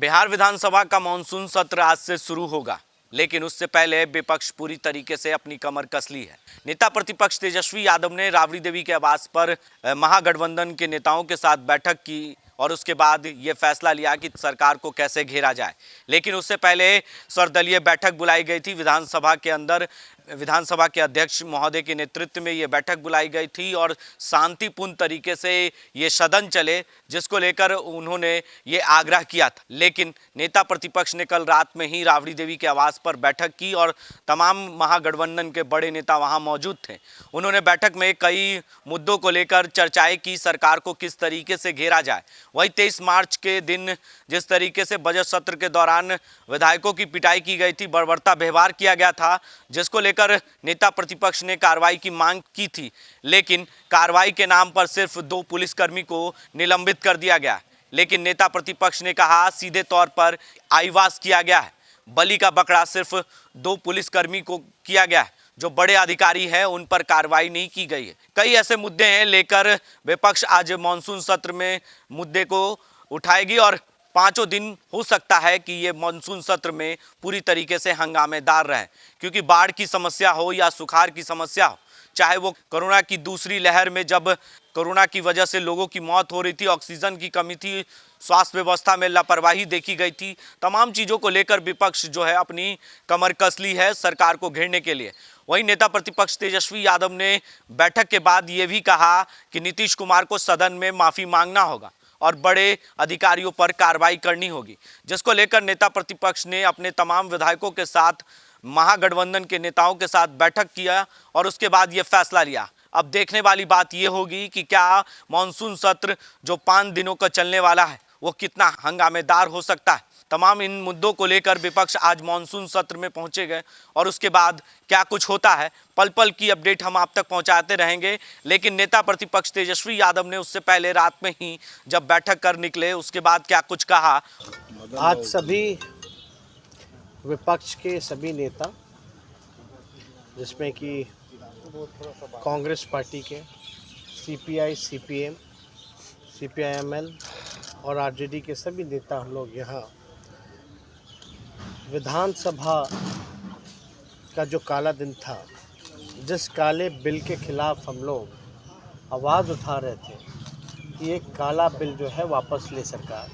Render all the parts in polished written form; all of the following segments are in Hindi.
बिहार विधानसभा का मानसून सत्र आज से शुरू होगा, लेकिन उससे पहले विपक्ष पूरी तरीके से अपनी कमर कस ली है। नेता प्रतिपक्ष तेजस्वी यादव ने राबड़ी देवी के आवास पर महागठबंधन के नेताओं के साथ बैठक की और उसके बाद ये फैसला लिया कि सरकार को कैसे घेरा जाए। लेकिन उससे पहले सर्वदलीय बैठक बुलाई गई थी विधानसभा के अंदर। विधानसभा के अध्यक्ष महोदय के नेतृत्व में ये बैठक बुलाई गई थी और शांतिपूर्ण तरीके से ये सदन चले, जिसको लेकर उन्होंने ये आग्रह किया था। लेकिन नेता प्रतिपक्ष ने कल रात में ही राबड़ी देवी के आवास पर बैठक की और तमाम महागठबंधन के बड़े नेता वहां मौजूद थे। उन्होंने बैठक में कई मुद्दों को लेकर चर्चाएं की, सरकार को किस तरीके से घेरा जाए। वही 23 मार्च के दिन जिस तरीके से बजट सत्र के दौरान विधायकों की पिटाई की गई थी, बर्बरता व्यवहार किया गया था, जिसको लेकर नेता प्रतिपक्ष ने कार्रवाई की मांग की थी। लेकिन कार्रवाई के नाम पर सिर्फ 2 पुलिसकर्मी को निलंबित कर दिया गया। लेकिन नेता प्रतिपक्ष ने कहा सीधे तौर पर आईवास किया गया है। बलि का बकरा सिर्फ 2 पुलिसकर्मी को किया गया है, जो बड़े अधिकारी हैं उन पर कार्रवाई नहीं की गई है। कई ऐसे मुद्दे हैं लेकर विपक्ष आज मानसून सत्र में मुद्दे को उठाएगी और 5 दिन हो सकता है कि ये मानसून सत्र में पूरी तरीके से हंगामेदार रहे, क्योंकि बाढ़ की समस्या हो या सुखाड़ की समस्या हो, चाहे वो कोरोना की दूसरी लहर में जब कोरोना की वजह से लोगों की मौत हो रही थी, ऑक्सीजन की कमी थी, स्वास्थ्य व्यवस्था में लापरवाही देखी गई थी, तमाम चीज़ों को लेकर विपक्ष जो है अपनी कमर कस ली है सरकार को घेरने के लिए। वहीं नेता प्रतिपक्ष तेजस्वी यादव ने बैठक के बाद ये भी कहा कि नीतीश कुमार को सदन में माफ़ी मांगना होगा और बड़े अधिकारियों पर कार्रवाई करनी होगी, जिसको लेकर नेता प्रतिपक्ष ने अपने तमाम विधायकों के साथ महागठबंधन के नेताओं के साथ बैठक किया और उसके बाद ये फैसला लिया। अब देखने वाली बात ये होगी कि क्या मानसून सत्र जो 5 दिनों का चलने वाला है वो कितना हंगामेदार हो सकता है। तमाम इन मुद्दों को लेकर विपक्ष आज मानसून सत्र में पहुंचे गए और उसके बाद क्या कुछ होता है, पल पल की अपडेट हम आप तक पहुंचाते रहेंगे। लेकिन नेता प्रतिपक्ष तेजस्वी यादव ने उससे पहले रात में ही जब बैठक कर निकले उसके बाद क्या कुछ कहा। आज सभी विपक्ष के सभी नेता, जिसमें कि कांग्रेस पार्टी के सीपीआई, सीपीएम, सीपीआईएमएल और आरजेडी के सभी नेता, हम लोग यहाँ विधानसभा का जो काला दिन था, जिस काले बिल के खिलाफ हम लोग आवाज़ उठा रहे थे कि एक काला बिल जो है वापस ले सरकार,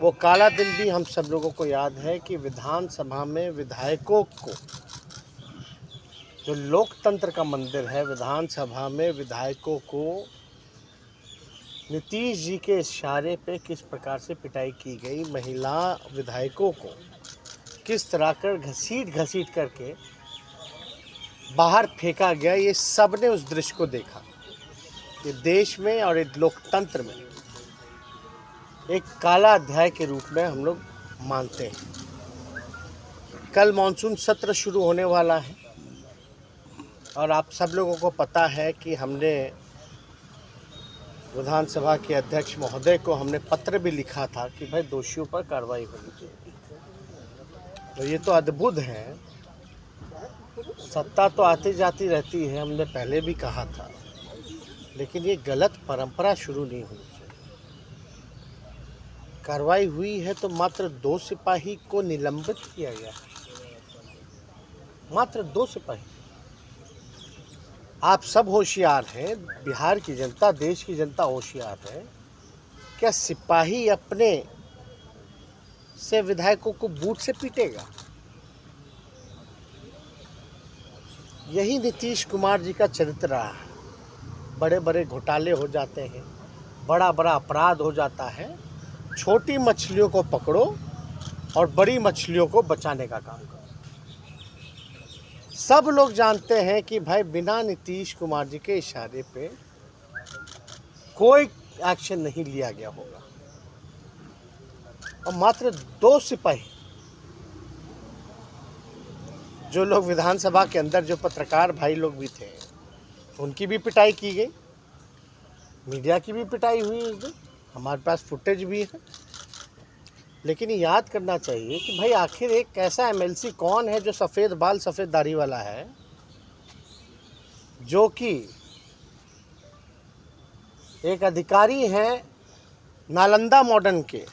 वो काला दिन भी हम सब लोगों को याद है कि विधानसभा में विधायकों को, जो लोकतंत्र का मंदिर है, विधानसभा में विधायकों को नीतीश जी के इशारे पे किस प्रकार से पिटाई की गई, महिला विधायकों को किस तरह कर घसीट करके बाहर फेंका गया, ये सब ने उस दृश्य को देखा। ये देश में और एक लोकतंत्र में एक काला अध्याय के रूप में हम लोग मानते हैं। कल मानसून सत्र शुरू होने वाला है और आप सब लोगों को पता है कि हमने विधानसभा के अध्यक्ष महोदय को हमने पत्र भी लिखा था कि भाई दोषियों पर कार्रवाई होनी चाहिए। तो ये तो अद्भुत है, सत्ता तो आती जाती रहती है, हमने पहले भी कहा था, लेकिन ये गलत परंपरा शुरू नहीं होनी चाहिए। कार्रवाई हुई है तो मात्र 2 सिपाही को निलंबित किया गया, मात्र 2 सिपाही। आप सब होशियार हैं, बिहार की जनता, देश की जनता होशियार है। क्या सिपाही अपने से विधायकों को बूट से पीटेगा? यही नीतीश कुमार जी का चरित्र रहा है। बड़े बड़े घोटाले हो जाते हैं, बड़ा बड़ा अपराध हो जाता है, छोटी मछलियों को पकड़ो और बड़ी मछलियों को बचाने का काम करो। सब लोग जानते हैं कि भाई बिना नीतीश कुमार जी के इशारे पे कोई एक्शन नहीं लिया गया होगा। और मात्र 2 सिपाही, जो लोग विधानसभा के अंदर, जो पत्रकार भाई लोग भी थे, उनकी भी पिटाई की गई, मीडिया की भी पिटाई हुई उस दिन, हमारे पास फुटेज भी है। लेकिन याद करना चाहिए कि भाई आखिर एक ऐसा एमएलसी कौन है जो सफ़ेद बाल सफ़ेद दाढ़ी वाला है, जो कि एक अधिकारी हैं नालंदा मॉडर्न के,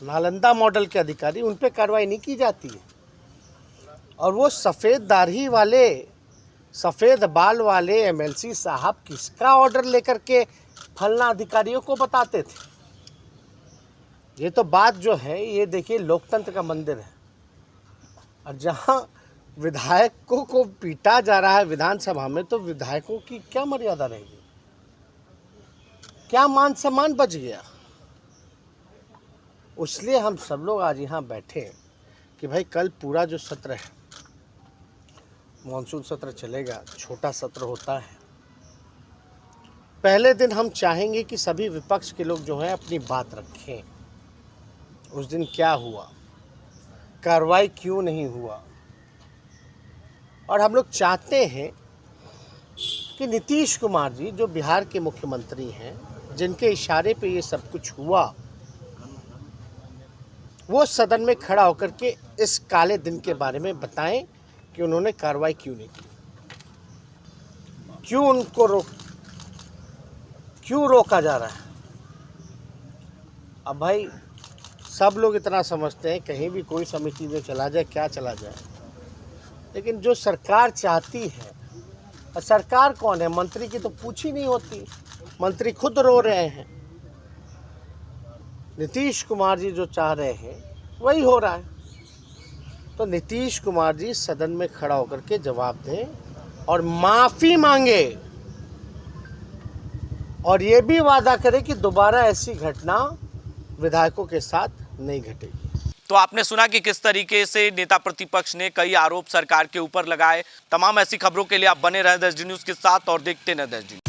नालंदा मॉडल के अधिकारी, उन पे कार्रवाई नहीं की जाती है। और वो सफ़ेद दाढ़ी वाले, सफ़ेद बाल वाले एमएलसी साहब किसका ऑर्डर लेकर के फलना अधिकारियों को बताते थे? ये तो बात जो है, ये देखिए लोकतंत्र का मंदिर है, और जहाँ विधायकों को पीटा जा रहा है विधानसभा में, तो विधायकों की क्या मर्यादा रहेगी? क्या मान सम्मान बच गया? इसलिए हम सब लोग आज यहाँ बैठे कि भाई कल पूरा जो सत्र है, मानसून सत्र चलेगा, छोटा सत्र होता है। पहले दिन हम चाहेंगे कि सभी विपक्ष के लोग जो हैं अपनी बात रखें। उस दिन क्या हुआ, कार्रवाई क्यों नहीं हुआ, और हम लोग चाहते हैं कि नीतीश कुमार जी जो बिहार के मुख्यमंत्री हैं, जिनके इशारे पे ये सब कुछ हुआ, वो सदन में खड़ा होकर के इस काले दिन के बारे में बताएं कि उन्होंने कार्रवाई क्यों नहीं की, क्यों उनको क्यों रोका जा रहा है। अब भाई सब लोग इतना समझते हैं कहीं भी कोई समिति में चला जाए, क्या चला जाए, लेकिन जो सरकार चाहती है, और सरकार कौन है? मंत्री की तो पूछ ही नहीं होती, मंत्री खुद रो रहे हैं। नीतीश कुमार जी जो चाह रहे हैं वही हो रहा है। तो नीतीश कुमार जी सदन में खड़ा होकर के जवाब दें और माफ़ी मांगे, और ये भी वादा करें कि दोबारा ऐसी घटना विधायकों के साथ नहीं घटेगी। तो आपने सुना कि किस तरीके से नेता प्रतिपक्ष ने कई आरोप सरकार के ऊपर लगाए। तमाम ऐसी खबरों के लिए आप बने रहें 10 डी न्यूज़ के साथ और देखते रहें 10 डी।